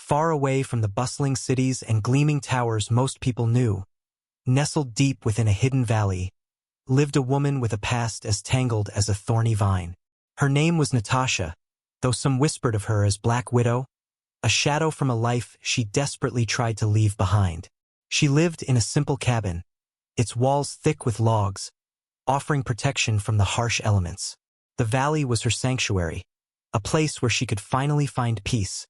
Far away from the bustling cities and gleaming towers most people knew, nestled deep within a hidden valley, lived a woman with a past as tangled as a thorny vine. Her name was Natasha, though some whispered of her as Black Widow, a shadow from a life she desperately tried to leave behind. She lived in a simple cabin, its walls thick with logs, offering protection from the harsh elements. The valley was her sanctuary, a place where she could finally find peace,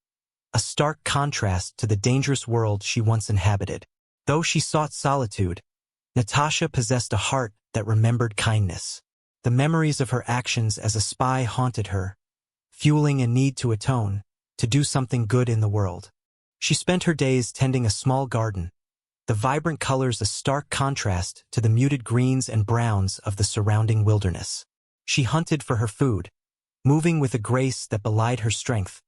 a stark contrast to the dangerous world she once inhabited. Though she sought solitude, Natasha possessed a heart that remembered kindness. The memories of her actions as a spy haunted her, fueling a need to atone, to do something good in the world. She spent her days tending a small garden, the vibrant colors a stark contrast to the muted greens and browns of the surrounding wilderness. She hunted for her food, moving with a grace that belied her strength,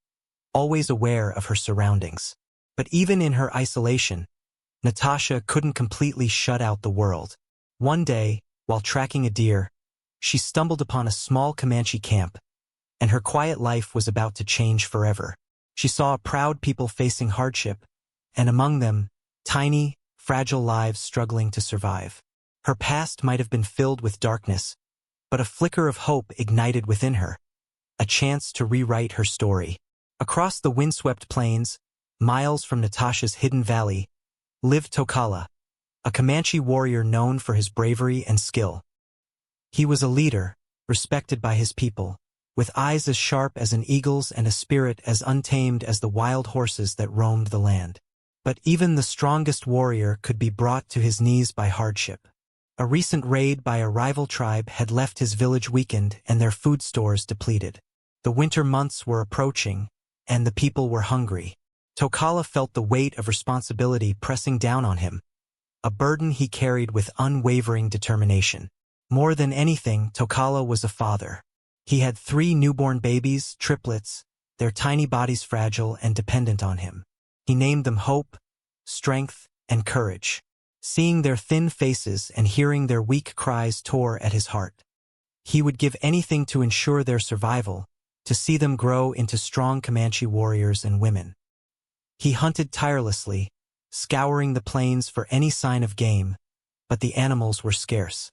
always aware of her surroundings. But even in her isolation, Natasha couldn't completely shut out the world. One day, while tracking a deer, she stumbled upon a small Comanche camp, and her quiet life was about to change forever. She saw a proud people facing hardship, and among them, tiny, fragile lives struggling to survive. Her past might have been filled with darkness, but a flicker of hope ignited within her, a chance to rewrite her story. Across the windswept plains, miles from Natasha's hidden valley, lived Tokala, a Comanche warrior known for his bravery and skill. He was a leader, respected by his people, with eyes as sharp as an eagle's and a spirit as untamed as the wild horses that roamed the land. But even the strongest warrior could be brought to his knees by hardship. A recent raid by a rival tribe had left his village weakened and their food stores depleted. The winter months were approaching, and the people were hungry. Tokala felt the weight of responsibility pressing down on him, a burden he carried with unwavering determination. More than anything, Tokala was a father. He had 3 newborn babies, triplets, their tiny bodies fragile and dependent on him. He named them Hope, Strength, and Courage. Seeing their thin faces and hearing their weak cries tore at his heart. He would give anything to ensure their survival, to see them grow into strong Comanche warriors and women. He hunted tirelessly, scouring the plains for any sign of game, but the animals were scarce.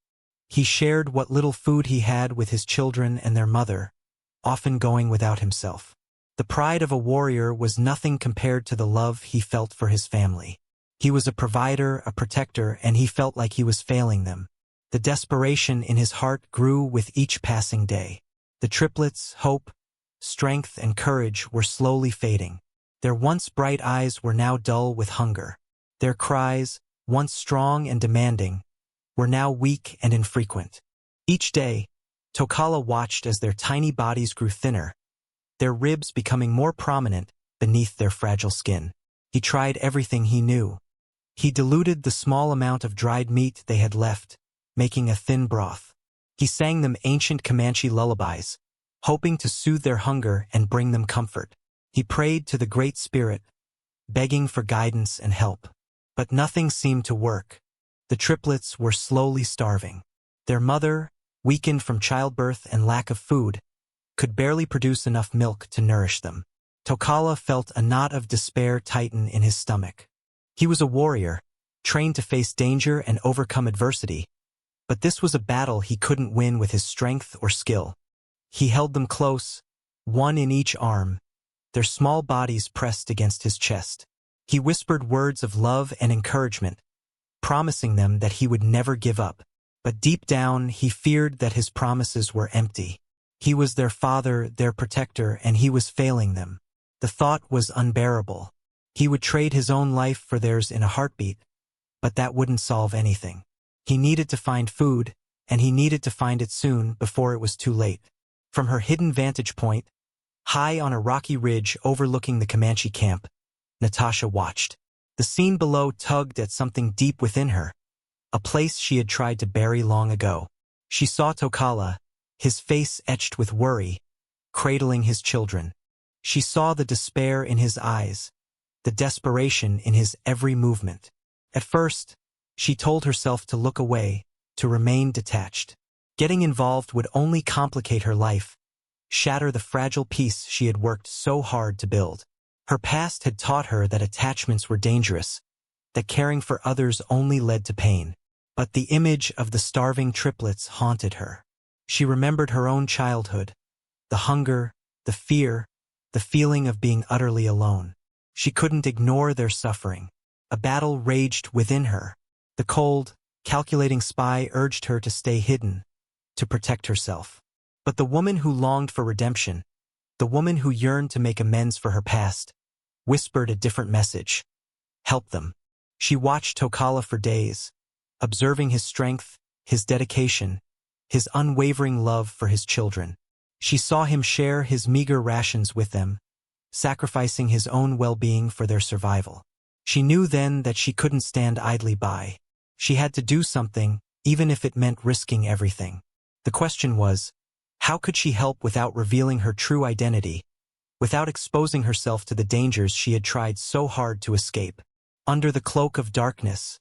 He shared what little food he had with his children and their mother, often going without himself. The pride of a warrior was nothing compared to the love he felt for his family. He was a provider, a protector, and he felt like he was failing them. The desperation in his heart grew with each passing day. The triplets, Hope, Strength, and Courage, were slowly fading. Their once bright eyes were now dull with hunger. Their cries, once strong and demanding, were now weak and infrequent. Each day, Tokala watched as their tiny bodies grew thinner, their ribs becoming more prominent beneath their fragile skin. He tried everything he knew. He diluted the small amount of dried meat they had left, making a thin broth. He sang them ancient Comanche lullabies, hoping to soothe their hunger and bring them comfort. He prayed to the Great Spirit, begging for guidance and help. But nothing seemed to work. The triplets were slowly starving. Their mother, weakened from childbirth and lack of food, could barely produce enough milk to nourish them. Tokala felt a knot of despair tighten in his stomach. He was a warrior, trained to face danger and overcome adversity, but this was a battle he couldn't win with his strength or skill. He held them close, one in each arm, their small bodies pressed against his chest. He whispered words of love and encouragement, promising them that he would never give up. But deep down, he feared that his promises were empty. He was their father, their protector, and he was failing them. The thought was unbearable. He would trade his own life for theirs in a heartbeat, but that wouldn't solve anything. He needed to find food, and he needed to find it soon before it was too late. From her hidden vantage point, high on a rocky ridge overlooking the Comanche camp, Natasha watched. The scene below tugged at something deep within her, a place she had tried to bury long ago. She saw Tokala, his face etched with worry, cradling his children. She saw the despair in his eyes, the desperation in his every movement. At first, she told herself to look away, to remain detached. Getting involved would only complicate her life, shatter the fragile peace she had worked so hard to build. Her past had taught her that attachments were dangerous, that caring for others only led to pain. But the image of the starving triplets haunted her. She remembered her own childhood, the hunger, the fear, the feeling of being utterly alone. She couldn't ignore their suffering. A battle raged within her. The cold, calculating spy urged her to stay hidden, to protect herself. But the woman who longed for redemption, the woman who yearned to make amends for her past, whispered a different message. Help them. She watched Tokala for days, observing his strength, his dedication, his unwavering love for his children. She saw him share his meager rations with them, sacrificing his own well-being for their survival. She knew then that she couldn't stand idly by. She had to do something, even if it meant risking everything. The question was, how could she help without revealing her true identity, without exposing herself to the dangers she had tried so hard to escape? Under the cloak of darkness,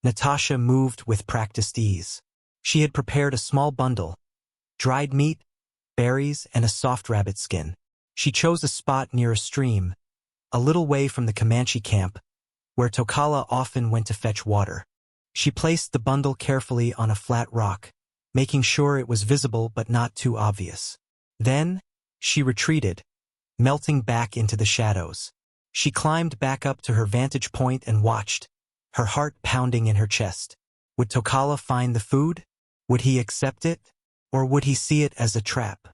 Natasha moved with practiced ease. She had prepared a small bundle, dried meat, berries, and a soft rabbit skin. She chose a spot near a stream, a little way from the Comanche camp, where Tokala often went to fetch water. She placed the bundle carefully on a flat rock, making sure it was visible but not too obvious. Then, she retreated, melting back into the shadows. She climbed back up to her vantage point and watched, her heart pounding in her chest. Would Tokala find the food? Would he accept it? Or would he see it as a trap?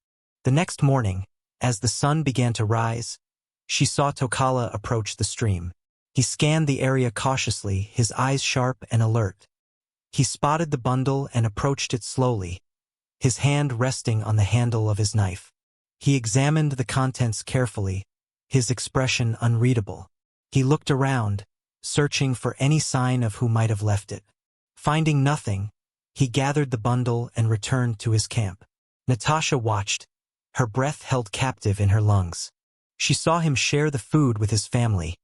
The next morning, as the sun began to rise, she saw Tokala approach the stream. He scanned the area cautiously, his eyes sharp and alert. He spotted the bundle and approached it slowly, his hand resting on the handle of his knife. He examined the contents carefully, his expression unreadable. He looked around, searching for any sign of who might have left it. Finding nothing, he gathered the bundle and returned to his camp. Natasha watched, her breath held captive in her lungs. She saw him share the food with his family,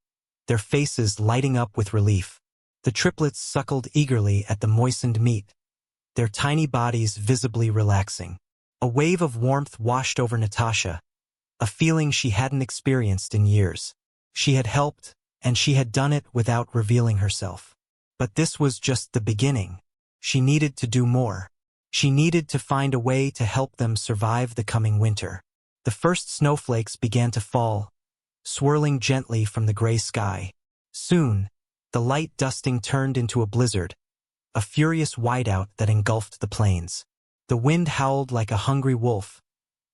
their faces lighting up with relief. The triplets suckled eagerly at the moistened meat, their tiny bodies visibly relaxing. A wave of warmth washed over Natasha, a feeling she hadn't experienced in years. She had helped, and she had done it without revealing herself. But this was just the beginning. She needed to do more. She needed to find a way to help them survive the coming winter. The first snowflakes began to fall, swirling gently from the gray sky. Soon, the light dusting turned into a blizzard, a furious whiteout that engulfed the plains. The wind howled like a hungry wolf,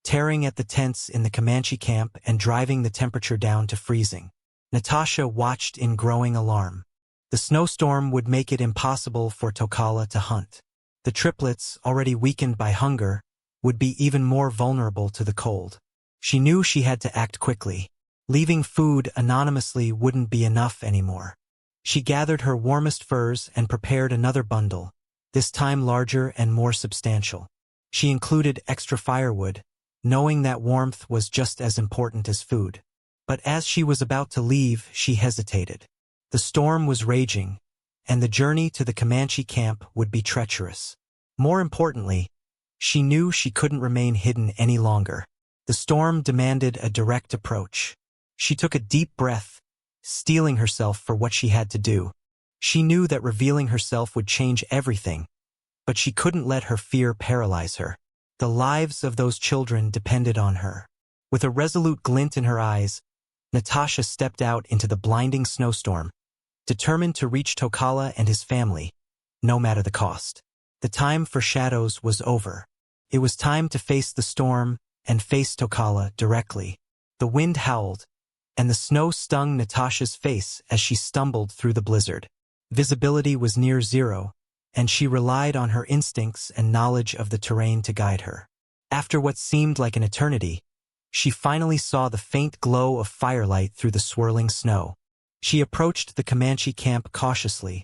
tearing at the tents in the Comanche camp and driving the temperature down to freezing. Natasha watched in growing alarm. The snowstorm would make it impossible for Tokala to hunt. The triplets, already weakened by hunger, would be even more vulnerable to the cold. She knew she had to act quickly. Leaving food anonymously wouldn't be enough anymore. She gathered her warmest furs and prepared another bundle, this time larger and more substantial. She included extra firewood, knowing that warmth was just as important as food. But as she was about to leave, she hesitated. The storm was raging, and the journey to the Comanche camp would be treacherous. More importantly, she knew she couldn't remain hidden any longer. The storm demanded a direct approach. She took a deep breath, steeling herself for what she had to do. She knew that revealing herself would change everything, but she couldn't let her fear paralyze her. The lives of those children depended on her. With a resolute glint in her eyes, Natasha stepped out into the blinding snowstorm, determined to reach Tokala and his family, no matter the cost. The time for shadows was over. It was time to face the storm and face Tokala directly. The wind howled, and the snow stung Natasha's face as she stumbled through the blizzard. Visibility was near zero, and she relied on her instincts and knowledge of the terrain to guide her. After what seemed like an eternity, she finally saw the faint glow of firelight through the swirling snow. She approached the Comanche camp cautiously,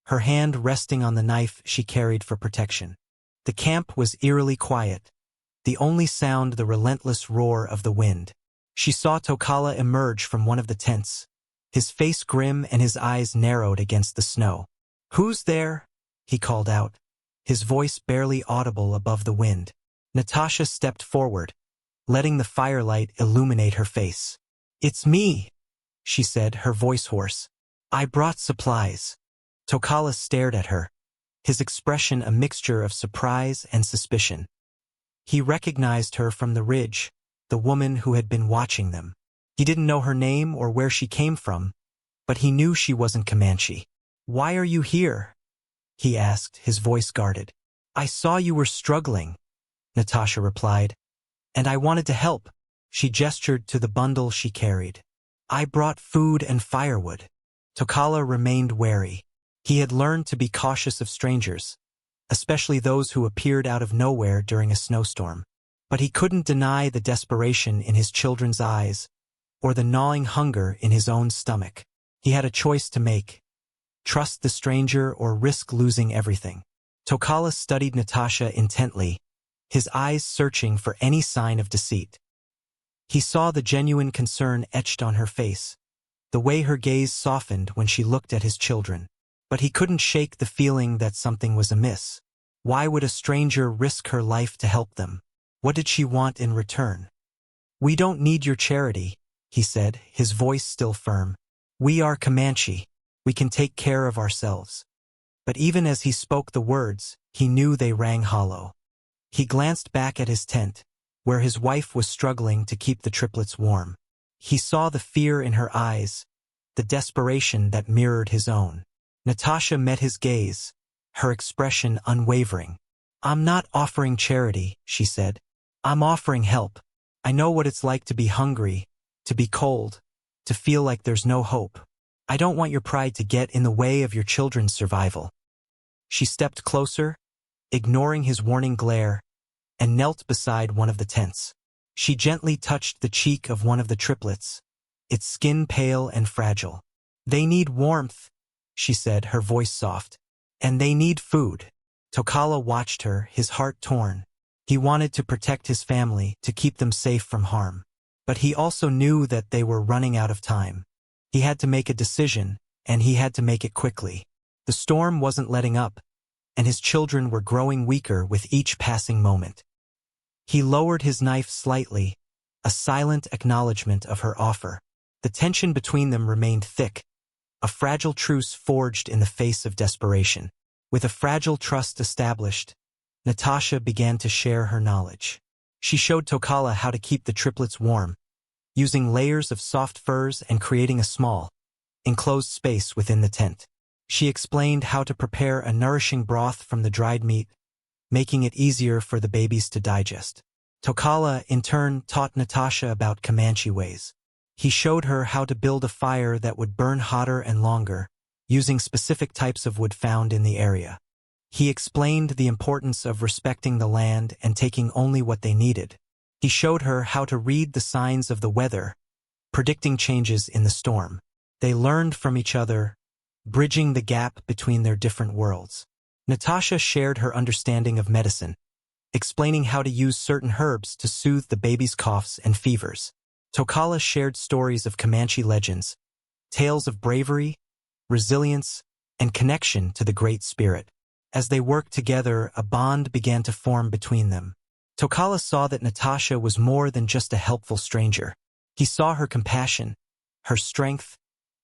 her hand resting on the knife she carried for protection. The camp was eerily quiet, the only sound the relentless roar of the wind. She saw Tokala emerge from one of the tents, his face grim and his eyes narrowed against the snow. "Who's there?" he called out, his voice barely audible above the wind. Natasha stepped forward, letting the firelight illuminate her face. "It's me," she said, her voice hoarse. I brought supplies. Tokala stared at her, his expression a mixture of surprise and suspicion. He recognized her from the ridge, the woman who had been watching them. He didn't know her name or where she came from, but he knew she wasn't Comanche. Why are you here? He asked, his voice guarded. I saw you were struggling, Natasha replied, and I wanted to help. She gestured to the bundle she carried. I brought food and firewood. Tokala remained wary. He had learned to be cautious of strangers, especially those who appeared out of nowhere during a snowstorm. But he couldn't deny the desperation in his children's eyes or the gnawing hunger in his own stomach. He had a choice to make: trust the stranger or risk losing everything. Tokala studied Natasha intently, his eyes searching for any sign of deceit. He saw the genuine concern etched on her face, the way her gaze softened when she looked at his children. But he couldn't shake the feeling that something was amiss. Why would a stranger risk her life to help them? What did she want in return? We don't need your charity, he said, his voice still firm. We are Comanche. We can take care of ourselves. But even as he spoke the words, he knew they rang hollow. He glanced back at his tent, where his wife was struggling to keep the triplets warm. He saw the fear in her eyes, the desperation that mirrored his own. Natasha met his gaze, her expression unwavering. I'm not offering charity, she said. I'm offering help. I know what it's like to be hungry, to be cold, to feel like there's no hope. I don't want your pride to get in the way of your children's survival. She stepped closer, ignoring his warning glare, and knelt beside one of the tents. She gently touched the cheek of one of the triplets, its skin pale and fragile. They need warmth, she said, her voice soft. And they need food. Tokala watched her, his heart torn. He wanted to protect his family, to keep them safe from harm. But he also knew that they were running out of time. He had to make a decision, and he had to make it quickly. The storm wasn't letting up, and his children were growing weaker with each passing moment. He lowered his knife slightly, a silent acknowledgement of her offer. The tension between them remained thick, a fragile truce forged in the face of desperation. With a fragile trust established, Natasha began to share her knowledge. She showed Tokala how to keep the triplets warm, using layers of soft furs and creating a small, enclosed space within the tent. She explained how to prepare a nourishing broth from the dried meat, making it easier for the babies to digest. Tokala, in turn, taught Natasha about Comanche ways. He showed her how to build a fire that would burn hotter and longer, using specific types of wood found in the area. He explained the importance of respecting the land and taking only what they needed. He showed her how to read the signs of the weather, predicting changes in the storm. They learned from each other, bridging the gap between their different worlds. Natasha shared her understanding of medicine, explaining how to use certain herbs to soothe the baby's coughs and fevers. Tokala shared stories of Comanche legends, tales of bravery, resilience, and connection to the Great Spirit. As they worked together, a bond began to form between them. Tokala saw that Natasha was more than just a helpful stranger. He saw her compassion, her strength,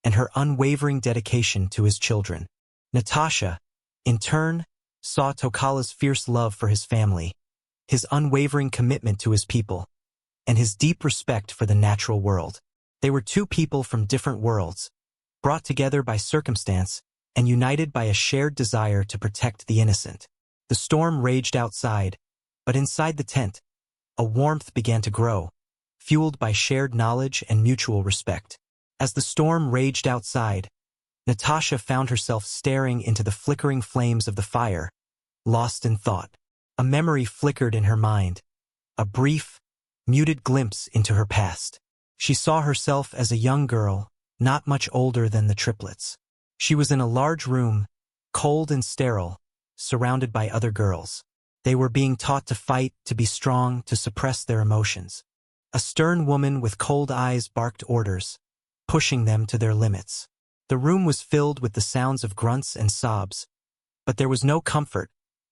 and her unwavering dedication to his children. Natasha, in turn, saw Tokala's fierce love for his family, his unwavering commitment to his people, and his deep respect for the natural world. They were two people from different worlds, brought together by circumstance and united by a shared desire to protect the innocent. The storm raged outside, but inside the tent, a warmth began to grow, fueled by shared knowledge and mutual respect. As the storm raged outside, Natasha found herself staring into the flickering flames of the fire, lost in thought. A memory flickered in her mind, a brief, muted glimpse into her past. She saw herself as a young girl, not much older than the triplets. She was in a large room, cold and sterile, surrounded by other girls. They were being taught to fight, to be strong, to suppress their emotions. A stern woman with cold eyes barked orders, pushing them to their limits. The room was filled with the sounds of grunts and sobs, but there was no comfort,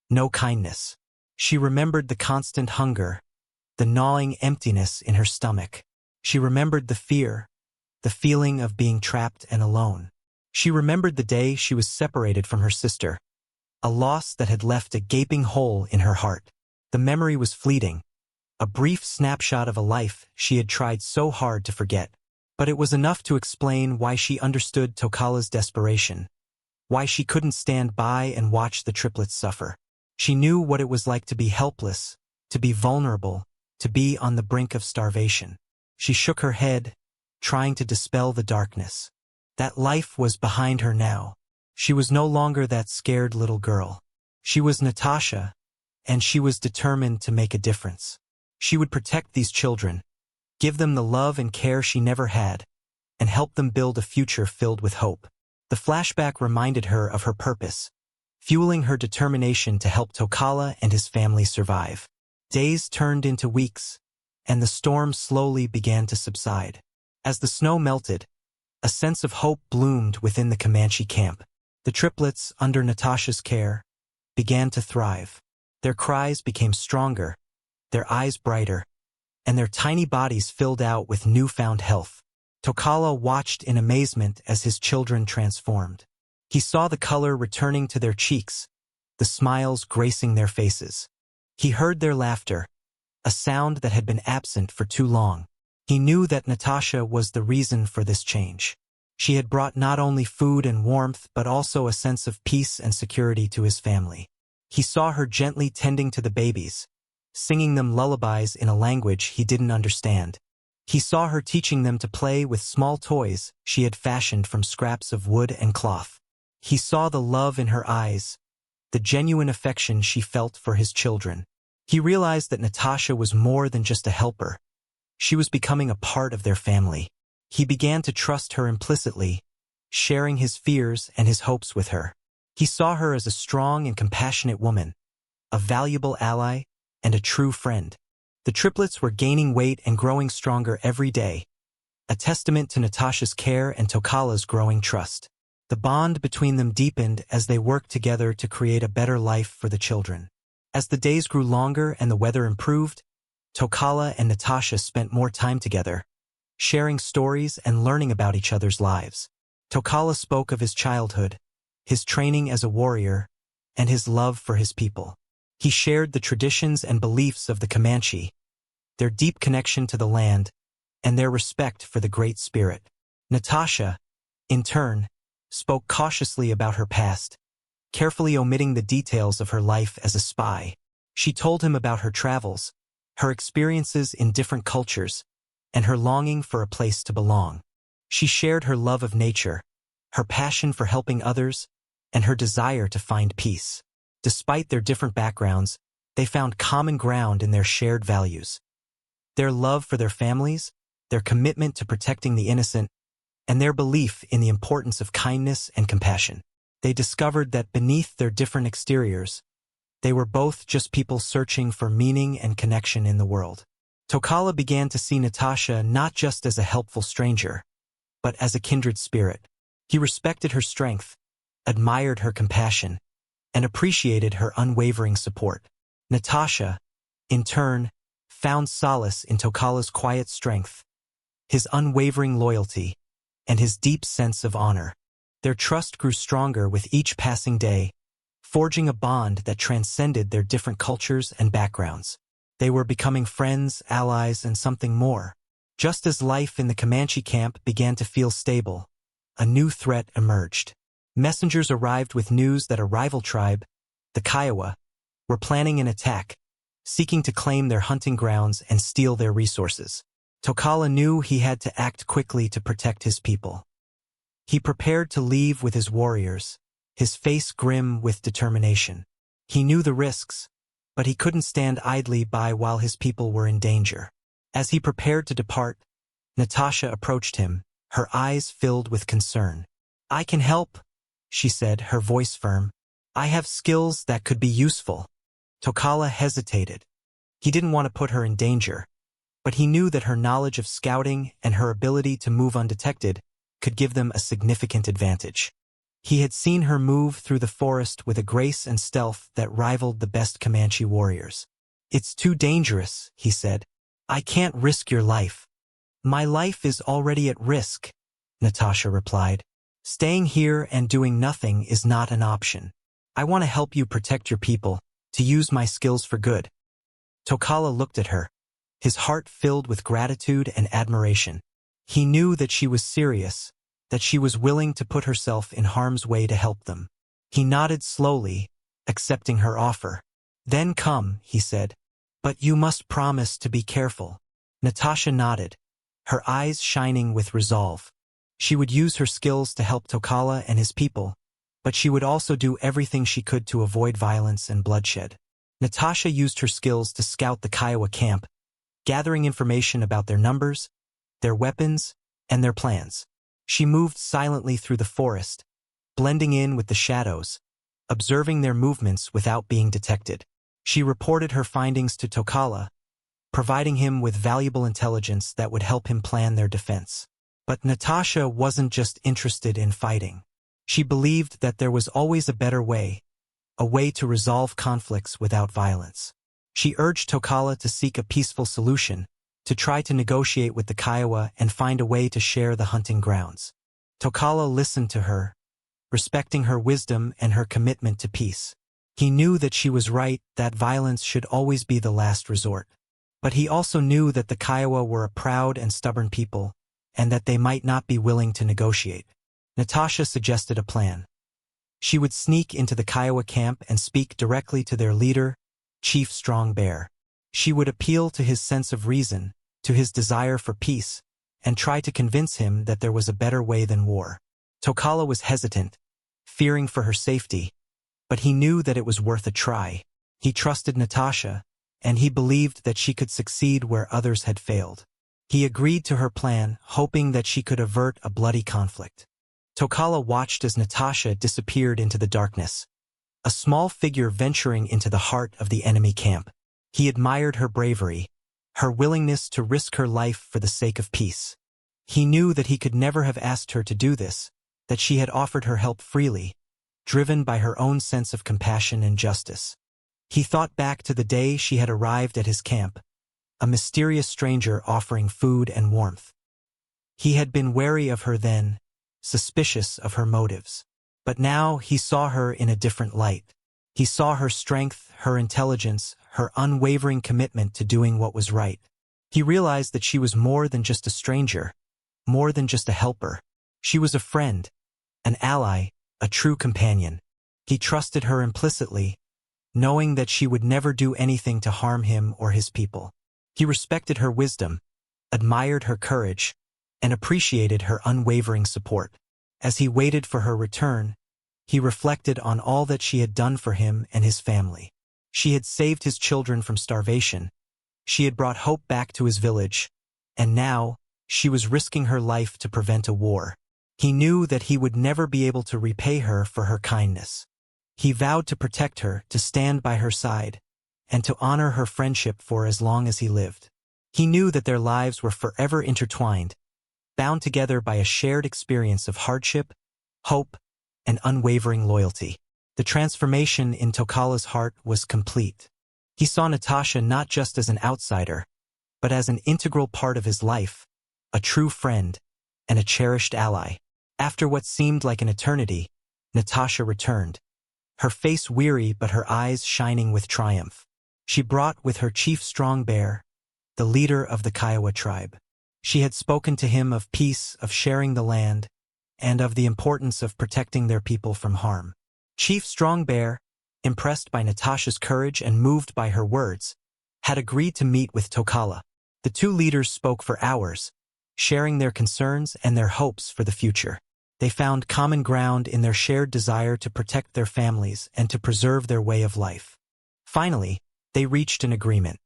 no kindness. She remembered the constant hunger, the gnawing emptiness in her stomach. She remembered the fear, the feeling of being trapped and alone. She remembered the day she was separated from her sister, a loss that had left a gaping hole in her heart. The memory was fleeting, a brief snapshot of a life she had tried so hard to forget. But it was enough to explain why she understood Tokala's desperation, why she couldn't stand by and watch the triplets suffer. She knew what it was like to be helpless, to be vulnerable, to be on the brink of starvation. She shook her head, trying to dispel the darkness. That life was behind her now. She was no longer that scared little girl. She was Natasha, and she was determined to make a difference. She would protect these children, give them the love and care she never had, and help them build a future filled with hope. The flashback reminded her of her purpose, fueling her determination to help Tokala and his family survive. Days turned into weeks, and the storm slowly began to subside. As the snow melted, a sense of hope bloomed within the Comanche camp. The triplets, under Natasha's care, began to thrive. Their cries became stronger, their eyes brighter, and their tiny bodies filled out with newfound health. Tokala watched in amazement as his children transformed. He saw the color returning to their cheeks, the smiles gracing their faces. He heard their laughter, a sound that had been absent for too long. He knew that Natasha was the reason for this change. She had brought not only food and warmth but also a sense of peace and security to his family. He saw her gently tending to the babies, singing them lullabies in a language he didn't understand. He saw her teaching them to play with small toys she had fashioned from scraps of wood and cloth. He saw the love in her eyes, the genuine affection she felt for his children. He realized that Natasha was more than just a helper. She was becoming a part of their family. He began to trust her implicitly, sharing his fears and his hopes with her. He saw her as a strong and compassionate woman, a valuable ally, and a true friend. The triplets were gaining weight and growing stronger every day, a testament to Natasha's care and Tokala's growing trust. The bond between them deepened as they worked together to create a better life for the children. As the days grew longer and the weather improved, Tokala and Natasha spent more time together, sharing stories and learning about each other's lives. Tokala spoke of his childhood, his training as a warrior, and his love for his people. He shared the traditions and beliefs of the Comanche, their deep connection to the land, and their respect for the Great Spirit. Natasha, in turn, spoke cautiously about her past, carefully omitting the details of her life as a spy. She told him about her travels, her experiences in different cultures, and her longing for a place to belong. She shared her love of nature, her passion for helping others, and her desire to find peace. Despite their different backgrounds, they found common ground in their shared values. Their love for their families, their commitment to protecting the innocent, and their belief in the importance of kindness and compassion. They discovered that beneath their different exteriors, they were both just people searching for meaning and connection in the world. Tokala began to see Natasha not just as a helpful stranger, but as a kindred spirit. He respected her strength, admired her compassion, and appreciated her unwavering support. Natasha, in turn, found solace in Tokala's quiet strength, his unwavering loyalty, and his deep sense of honor. Their trust grew stronger with each passing day, forging a bond that transcended their different cultures and backgrounds. They were becoming friends, allies, and something more. Just as life in the Comanche camp began to feel stable, a new threat emerged. Messengers arrived with news that a rival tribe, the Kiowa, were planning an attack, seeking to claim their hunting grounds and steal their resources. Tokala knew he had to act quickly to protect his people. He prepared to leave with his warriors, his face grim with determination. He knew the risks, but he couldn't stand idly by while his people were in danger. As he prepared to depart, Natasha approached him, her eyes filled with concern. "I can help," she said, her voice firm. "I have skills that could be useful." Tokala hesitated. He didn't want to put her in danger, but he knew that her knowledge of scouting and her ability to move undetected could give them a significant advantage. He had seen her move through the forest with a grace and stealth that rivaled the best Comanche warriors. "It's too dangerous," he said. "I can't risk your life." My life is already at risk, Natasha replied. Staying here and doing nothing is not an option. I want to help you protect your people, to use my skills for good. Tokala looked at her, his heart filled with gratitude and admiration. He knew that she was serious, that she was willing to put herself in harm's way to help them. He nodded slowly, accepting her offer. Then come, he said. But you must promise to be careful. Natasha nodded, her eyes shining with resolve. She would use her skills to help Tokala and his people, but she would also do everything she could to avoid violence and bloodshed. Natasha used her skills to scout the Kiowa camp, gathering information about their numbers, their weapons, and their plans. She moved silently through the forest, blending in with the shadows, observing their movements without being detected. She reported her findings to Tokala, providing him with valuable intelligence that would help him plan their defense. But Natasha wasn't just interested in fighting. She believed that there was always a better way, a way to resolve conflicts without violence. She urged Tokala to seek a peaceful solution, to try to negotiate with the Kiowa and find a way to share the hunting grounds. Tokala listened to her, respecting her wisdom and her commitment to peace. He knew that she was right, that violence should always be the last resort. But he also knew that the Kiowa were a proud and stubborn people, and that they might not be willing to negotiate. Natasha suggested a plan. She would sneak into the Kiowa camp and speak directly to their leader, Chief Strong Bear. She would appeal to his sense of reason, to his desire for peace, and try to convince him that there was a better way than war. Tokala was hesitant, fearing for her safety, but he knew that it was worth a try. He trusted Natasha, and he believed that she could succeed where others had failed. He agreed to her plan, hoping that she could avert a bloody conflict. Tokala watched as Natasha disappeared into the darkness, a small figure venturing into the heart of the enemy camp. He admired her bravery, her willingness to risk her life for the sake of peace. He knew that he could never have asked her to do this, that she had offered her help freely, driven by her own sense of compassion and justice. He thought back to the day she had arrived at his camp, a mysterious stranger offering food and warmth. He had been wary of her then, suspicious of her motives. But now he saw her in a different light. He saw her strength, her intelligence, her unwavering commitment to doing what was right. He realized that she was more than just a stranger, more than just a helper. She was a friend, an ally, a true companion. He trusted her implicitly, knowing that she would never do anything to harm him or his people. He respected her wisdom, admired her courage, and appreciated her unwavering support. As he waited for her return, he reflected on all that she had done for him and his family. She had saved his children from starvation. She had brought hope back to his village, and now she was risking her life to prevent a war. He knew that he would never be able to repay her for her kindness. He vowed to protect her, to stand by her side, and to honor her friendship for as long as he lived. He knew that their lives were forever intertwined, bound together by a shared experience of hardship, hope, and unwavering loyalty. The transformation in Tokala's heart was complete. He saw Natasha not just as an outsider, but as an integral part of his life, a true friend, and a cherished ally. After what seemed like an eternity, Natasha returned, her face weary but her eyes shining with triumph. She brought with her Chief Strong Bear, the leader of the Kiowa tribe. She had spoken to him of peace, of sharing the land, and of the importance of protecting their people from harm. Chief Strong Bear, impressed by Natasha's courage and moved by her words, had agreed to meet with Tokala. The two leaders spoke for hours, sharing their concerns and their hopes for the future. They found common ground in their shared desire to protect their families and to preserve their way of life. Finally, they reached an agreement.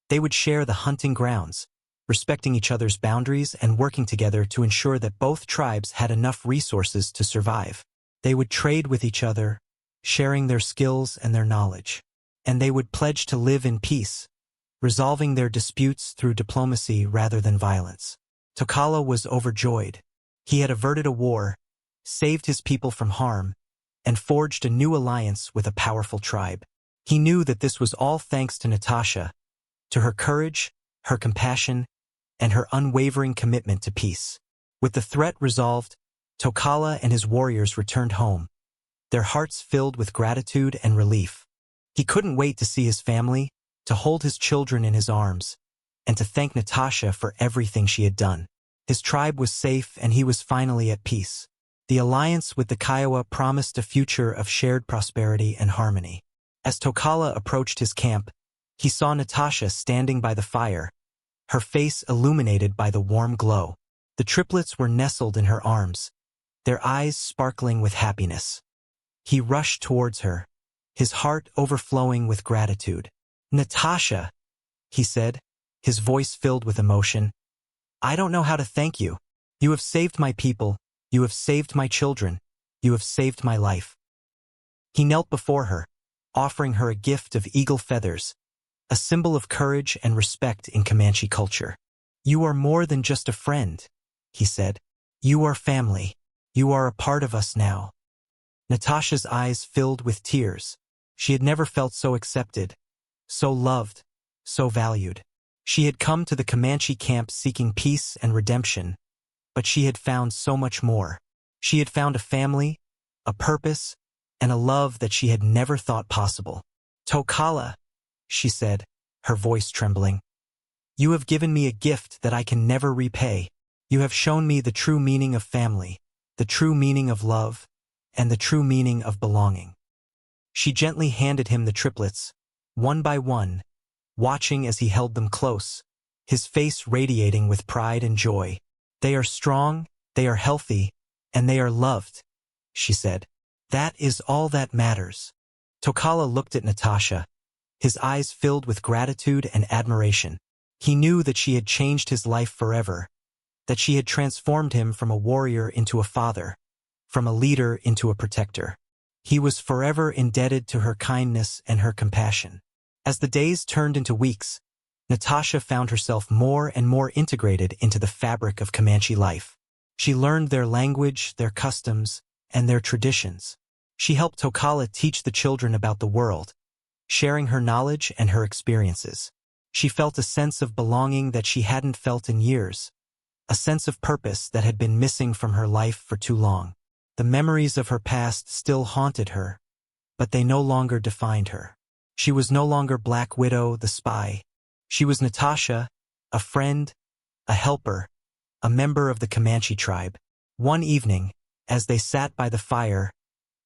They would share the hunting grounds, respecting each other's boundaries and working together to ensure that both tribes had enough resources to survive. They would trade with each other, sharing their skills and their knowledge. And they would pledge to live in peace, resolving their disputes through diplomacy rather than violence. Tokala was overjoyed. He had averted a war, saved his people from harm, and forged a new alliance with a powerful tribe. He knew that this was all thanks to Natasha, to her courage, her compassion, and her unwavering commitment to peace. With the threat resolved, Tokala and his warriors returned home, their hearts filled with gratitude and relief. He couldn't wait to see his family, to hold his children in his arms, and to thank Natasha for everything she had done. His tribe was safe and he was finally at peace. The alliance with the Kiowa promised a future of shared prosperity and harmony. As Tokala approached his camp, he saw Natasha standing by the fire, her face illuminated by the warm glow. The triplets were nestled in her arms, their eyes sparkling with happiness. He rushed towards her, his heart overflowing with gratitude. "Natasha," he said, his voice filled with emotion, "I don't know how to thank you. You have saved my people, you have saved my children, you have saved my life." He knelt before her, offering her a gift of eagle feathers, a symbol of courage and respect in Comanche culture. "You are more than just a friend," he said. "You are family. You are a part of us now." Natasha's eyes filled with tears. She had never felt so accepted, so loved, so valued. She had come to the Comanche camp seeking peace and redemption, but she had found so much more. She had found a family, a purpose, and a love that she had never thought possible. "Tokala," she said, her voice trembling, "you have given me a gift that I can never repay. You have shown me the true meaning of family, the true meaning of love, and the true meaning of belonging." She gently handed him the triplets, one by one, watching as he held them close, his face radiating with pride and joy. "They are strong, they are healthy, and they are loved," she said. "That is all that matters." Tokala looked at Natasha, his eyes filled with gratitude and admiration. He knew that she had changed his life forever, that she had transformed him from a warrior into a father, from a leader into a protector. He was forever indebted to her kindness and her compassion. As the days turned into weeks, Natasha found herself more and more integrated into the fabric of Comanche life. She learned their language, their customs, and their traditions. She helped Tokala teach the children about the world, sharing her knowledge and her experiences. She felt a sense of belonging that she hadn't felt in years, a sense of purpose that had been missing from her life for too long. The memories of her past still haunted her, but they no longer defined her. She was no longer Black Widow, the spy. She was Natasha, a friend, a helper, a member of the Comanche tribe. One evening, as they sat by the fire,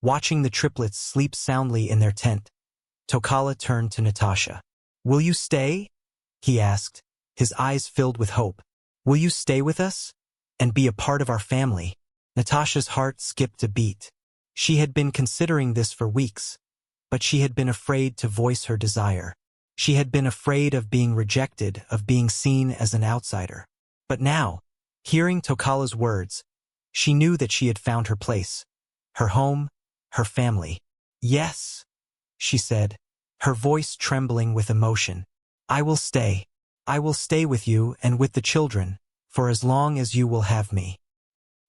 watching the triplets sleep soundly in their tent, Tokala turned to Natasha. "Will you stay?" he asked, his eyes filled with hope. "Will you stay with us and be a part of our family?" Natasha's heart skipped a beat. She had been considering this for weeks, but she had been afraid to voice her desire. She had been afraid of being rejected, of being seen as an outsider. But now, hearing Tokala's words, she knew that she had found her place, her home, her family. "Yes," she said, her voice trembling with emotion. "I will stay. I will stay with you and with the children, for as long as you will have me."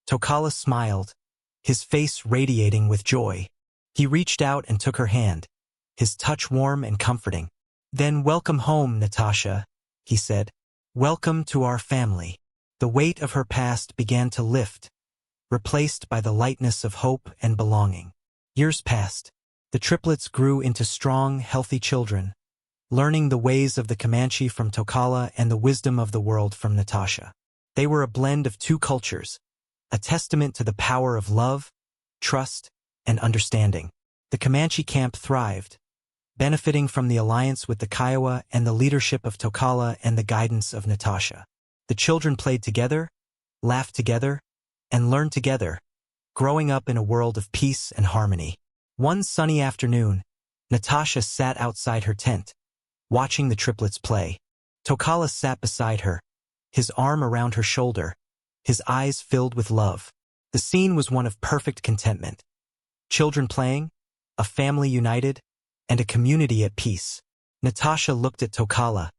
Tokala smiled, his face radiating with joy. He reached out and took her hand, his touch warm and comforting. "Then welcome home, Natasha," he said. "Welcome to our family." The weight of her past began to lift, replaced by the lightness of hope and belonging. Years passed. The triplets grew into strong, healthy children, learning the ways of the Comanche from Tokala and the wisdom of the world from Natasha. They were a blend of two cultures, a testament to the power of love, trust, and understanding. The Comanche camp thrived, benefiting from the alliance with the Kiowa and the leadership of Tokala and the guidance of Natasha. The children played together, laughed together, and learned together, growing up in a world of peace and harmony. One sunny afternoon, Natasha sat outside her tent, watching the triplets play. Tokala sat beside her, his arm around her shoulder, his eyes filled with love. The scene was one of perfect contentment. Children playing, a family united, and a community at peace. Natasha looked at Tokala,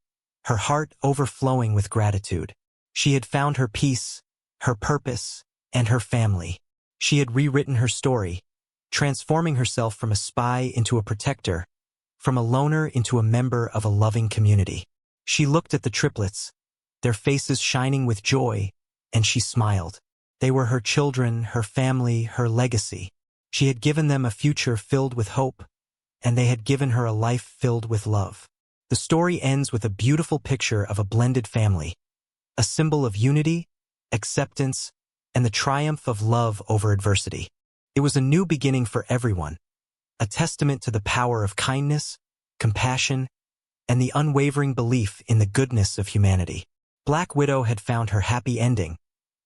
her heart overflowing with gratitude. She had found her peace, her purpose, and her family. She had rewritten her story, transforming herself from a spy into a protector, from a loner into a member of a loving community. She looked at the triplets, their faces shining with joy, and she smiled. They were her children, her family, her legacy. She had given them a future filled with hope, and they had given her a life filled with love. The story ends with a beautiful picture of a blended family, a symbol of unity, acceptance, and the triumph of love over adversity. It was a new beginning for everyone, a testament to the power of kindness, compassion, and the unwavering belief in the goodness of humanity. Black Widow had found her happy ending,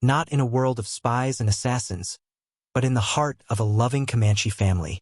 not in a world of spies and assassins, but in the heart of a loving Comanche family.